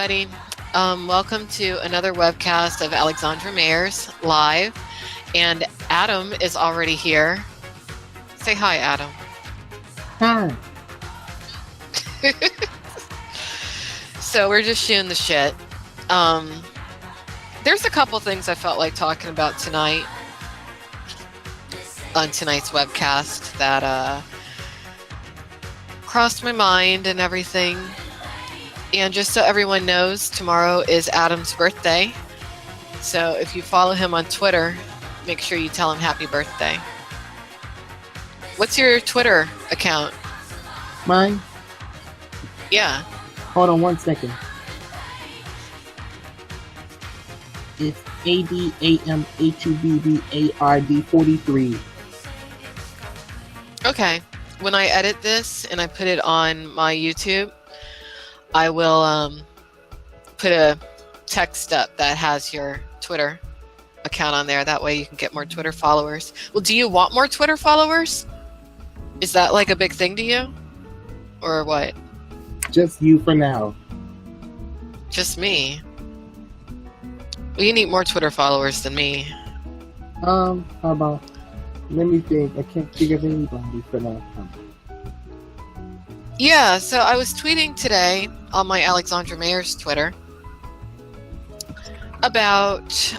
everybody. Welcome to another webcast of Alexandra Mayers live. And Adam is already here. Say hi, Adam. Hi. So we're just shooting the shit. There's a couple things I felt like talking about tonight on tonight's webcast that crossed my mind and everything. And just so everyone knows, tomorrow is Adam's birthday. So if you follow him on Twitter, make sure you tell him happy birthday. What's your Twitter account? Mine? Yeah. Hold on 1 second. It's ADAMHUBBARD43. Okay. When I edit this and I put it on my YouTube, I will put a text up that has your Twitter account on there. That way you can get more Twitter followers. Well, do you want more Twitter followers? Is that like a big thing to you? Or what? Just you for now. Just me? Well, you need more Twitter followers than me. How about, let me think. I can't think of anybody for now. Yeah, so I was tweeting today on my Alexandra Mayers Twitter about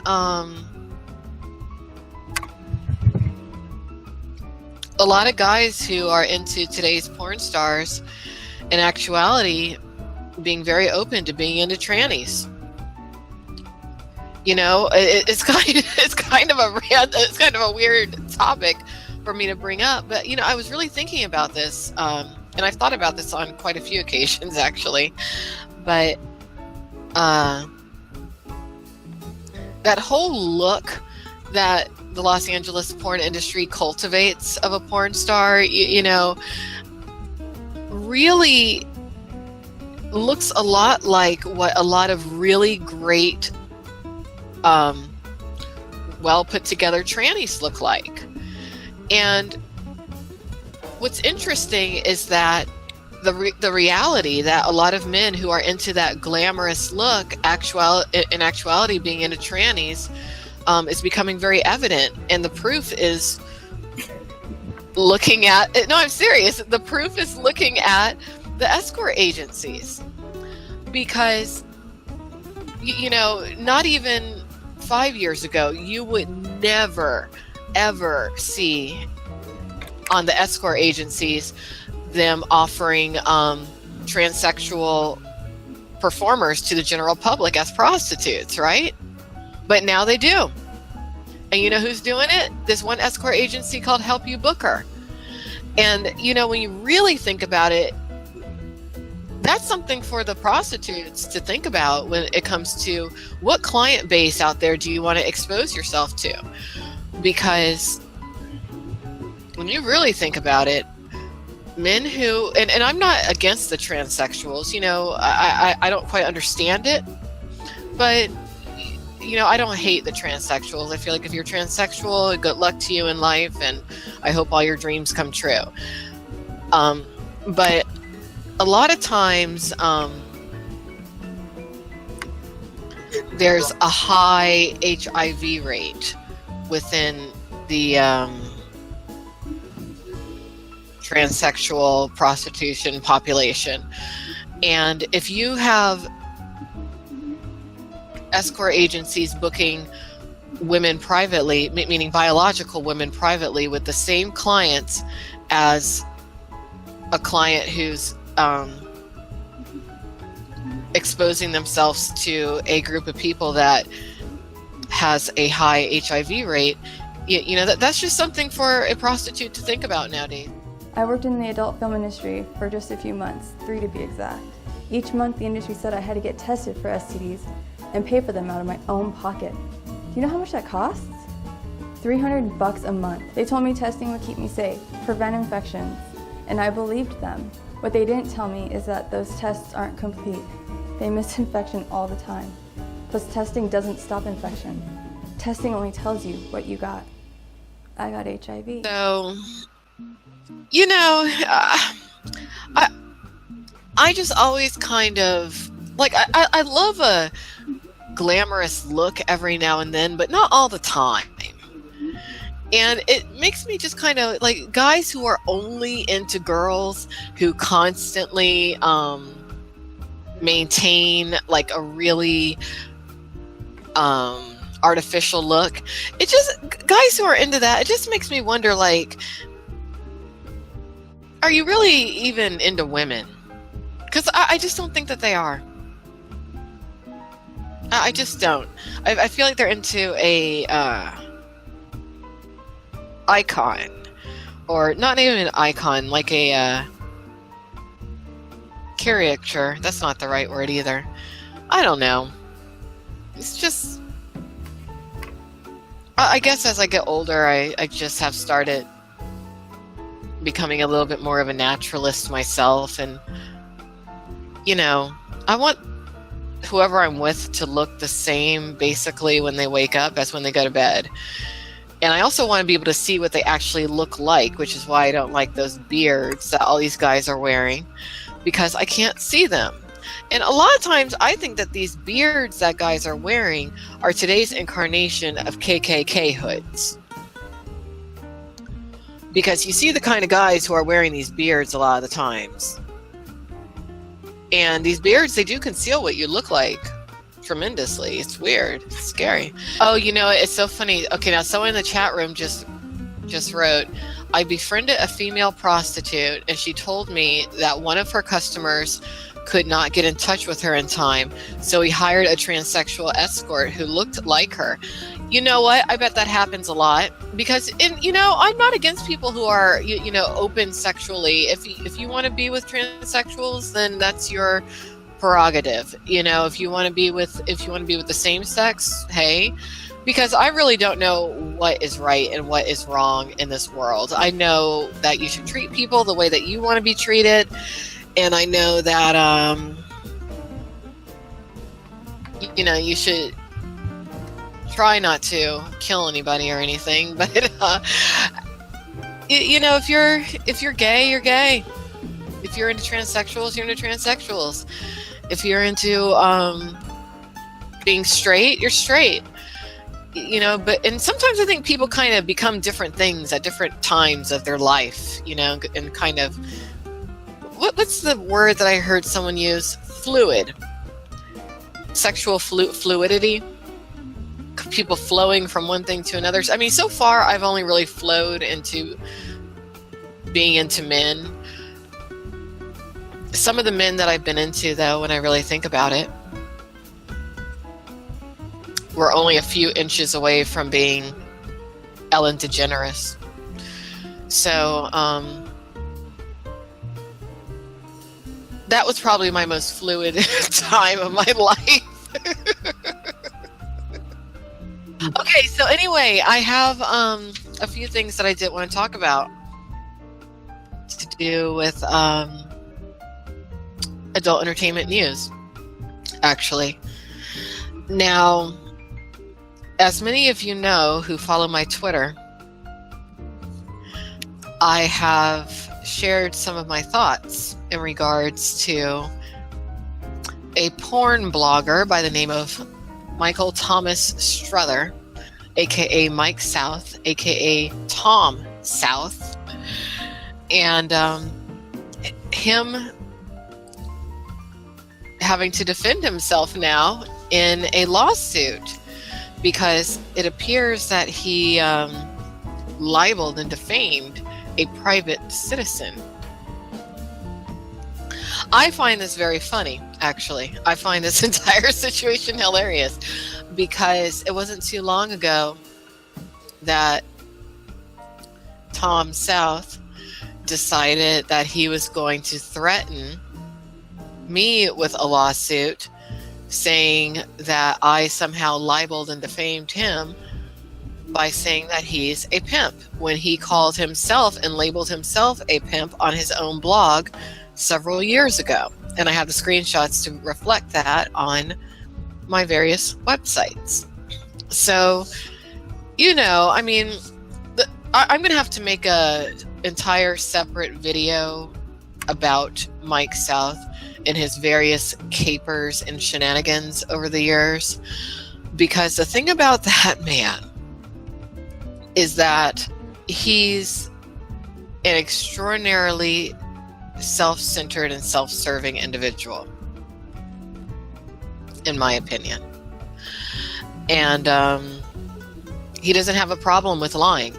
a lot of guys who are into today's porn stars in actuality being very open to being into trannies. You know, it's kind of a weird topic for me to bring up, but you know, I was really thinking about this, and I've thought about this on quite a few occasions actually. But that whole look that the Los Angeles porn industry cultivates of a porn star, you know, really looks a lot like what a lot of really great, well put together trannies look like. And what's interesting is that the reality that a lot of men who are into that glamorous look, in actuality being into trannies, is becoming very evident. And the proof is looking at, no, I'm serious, the proof is looking at the escort agencies. Because, you know, not even 5 years ago, you would never, ever see on the escort agencies them offering transsexual performers to the general public as prostitutes, right? But now they do. And you know who's doing it? This one escort agency called HelpUBookHer. And you know, when you really think about it, that's something for the prostitutes to think about when it comes to what client base out there do you want to expose yourself to? Because when you really think about it, men who, and I'm not against the transsexuals, you know, I don't quite understand it, but, you know, I don't hate the transsexuals. I feel like if you're transsexual, good luck to you in life, and I hope all your dreams come true. But a lot of times, there's a high HIV rate within the transsexual prostitution population. And if you have escort agencies booking women privately, meaning biological women privately, with the same clients as a client who's exposing themselves to a group of people that has a high HIV rate, you know, that's just something for a prostitute to think about nowadays. I worked in the adult film industry for just a few months, 3 to be exact. Each month the industry said I had to get tested for STDs and pay for them out of my own pocket. Do you know how much that costs? $300 a month. They told me testing would keep me safe, prevent infections, and I believed them. What they didn't tell me is that those tests aren't complete. They miss infection all the time. Plus testing doesn't stop infection. Testing only tells you what you got. I got HIV. So, you know, I just always kind of like I love a glamorous look every now and then, but not all the time. And it makes me just kind of like guys who are only into girls who constantly maintain like a really artificial look. It just, guys who are into that, it just makes me wonder, like, are you really even into women? Because I just don't think that they are. I just don't. I feel like they're into a icon, or not even an icon, like a caricature. That's not the right word either. I don't know. It's just, I guess as I get older, I just have started becoming a little bit more of a naturalist myself. And, you know, I want whoever I'm with to look the same basically when they wake up as when they go to bed. And I also want to be able to see what they actually look like, which is why I don't like those beards that all these guys are wearing, because I can't see them. And a lot of times I think that these beards that guys are wearing are today's incarnation of KKK hoods. Because you see the kind of guys who are wearing these beards a lot of the times. And these beards, they do conceal what you look like tremendously. It's weird. It's scary. Oh, you know, it's so funny. Okay, now someone in the chat room just wrote, I befriended a female prostitute and she told me that one of her customers could not get in touch with her in time. So he hired a transsexual escort who looked like her. You know what? I bet that happens a lot, because, you know, I'm not against people who are, you know, open sexually. If you want to be with transsexuals, then that's your prerogative. You know, if you want to be with the same sex, hey, because I really don't know what is right and what is wrong in this world. I know that you should treat people the way that you want to be treated. And I know that, you know, you should try not to kill anybody or anything. But, you know, if you're gay, you're gay. If you're into transsexuals, you're into transsexuals. If you're into being straight, you're straight. You know, and sometimes I think people kind of become different things at different times of their life, you know, and kind of, what's the word that I heard someone use? Fluid. Sexual fluidity. People flowing from one thing to another. I mean, so far I've only really flowed into being into men. Some of the men that I've been into, though, when I really think about it, were only a few inches away from being Ellen DeGeneres. So, that was probably my most fluid time of my life. Okay, so anyway, I have a few things that I did want to talk about to do with adult entertainment news, actually. Now, as many of you know who follow my Twitter, I have shared some of my thoughts in regards to a porn blogger by the name of Michael Thomas Strother, aka Mike South, aka Tom South, and him having to defend himself now in a lawsuit because it appears that he libeled and defamed a private citizen. I find this very funny, actually. I find this entire situation hilarious because it wasn't too long ago that Tom South decided that he was going to threaten me with a lawsuit saying that I somehow libeled and defamed him by saying that he's a pimp when he called himself and labeled himself a pimp on his own blog several years ago. And I have the screenshots to reflect that on my various websites. So, you know, I mean, I'm going to have to make a entire separate video about Mike South in his various capers and shenanigans over the years. Because the thing about that man is that he's an extraordinarily self-centered and self-serving individual, in my opinion. And he doesn't have a problem with lying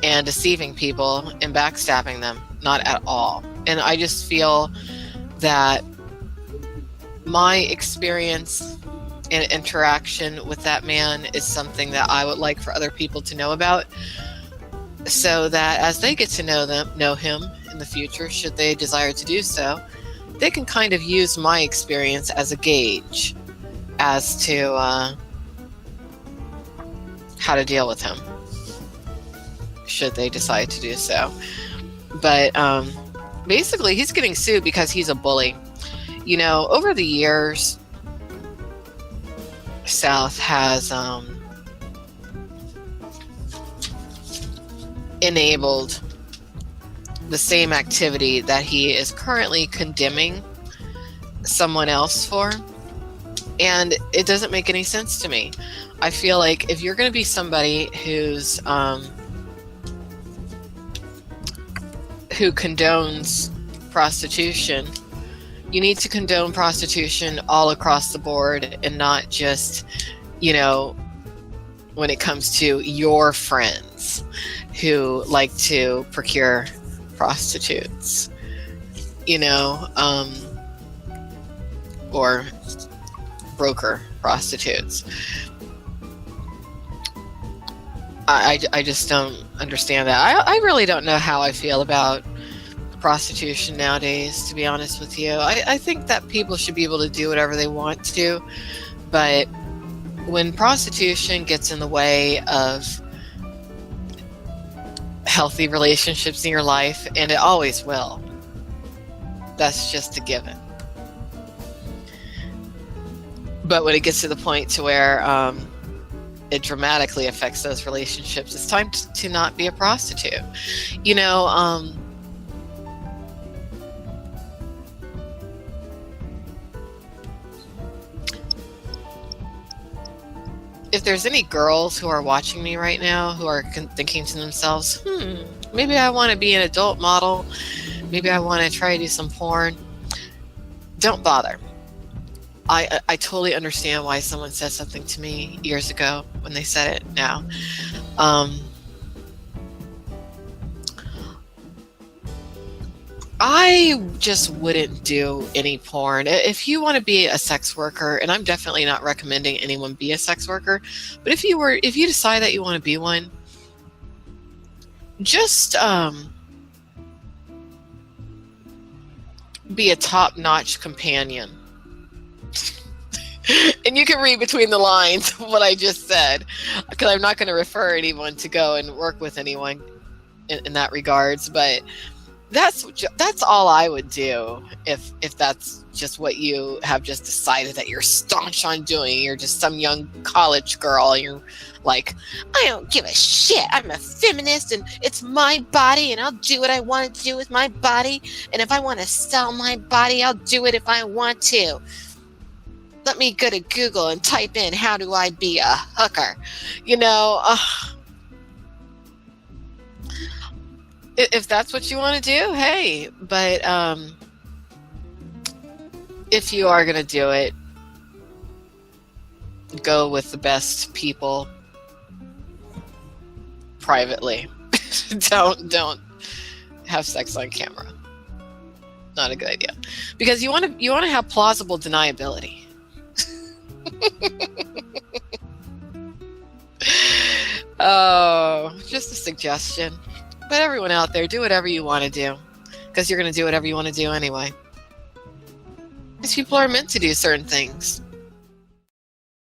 and deceiving people and backstabbing them, not at all. And I just feel that my experience and interaction with that man is something that I would like for other people to know about, so that as they get to know him in the future, should they desire to do so, they can kind of use my experience as a gauge as to how to deal with him, should they decide to do so. But basically, he's getting sued because he's a bully. You know, over the years, South has enabled the same activity that he is currently condemning someone else for. And it doesn't make any sense to me. I feel like if you're going to be somebody who condones prostitution, you need to condone prostitution all across the board, and not just, you know, when it comes to your friends who like to procure prostitutes, you know, or broker prostitutes. I just don't understand that. I really don't know how I feel about prostitution nowadays, to be honest with you. I think that people should be able to do whatever they want to, but when prostitution gets in the way of healthy relationships in your life, and it always will, that's just a given. But when it gets to the point to where it dramatically affects those relationships, it's time to not be a prostitute. You know, if there's any girls who are watching me right now who are thinking to themselves, maybe I want to be an adult model, maybe I want to try to do some porn, don't bother. I totally understand why someone said something to me years ago when they said it now. I just wouldn't do any porn. If you want to be a sex worker, and I'm definitely not recommending anyone be a sex worker, but if you decide that you want to be one, just be a top-notch companion. And you can read between the lines of what I just said, because I'm not going to refer anyone to go and work with anyone in that regards, but that's all I would do if that's just what you have just decided that you're staunch on doing. You're just some young college girl, and you're like, I don't give a shit, I'm a feminist and it's my body and I'll do what I want to do with my body, and if I want to sell my body, I'll do it if I want to. Let me go to Google and type in, how do I be a hooker? You know, if that's what you want to do, hey. But if you are going to do it, go with the best people privately. Don't have sex on camera. Not a good idea, because you want to have plausible deniability. Oh, just a suggestion. But everyone out there, do whatever you want to do, because you're going to do whatever you want to do anyway. Because people are meant to do certain things.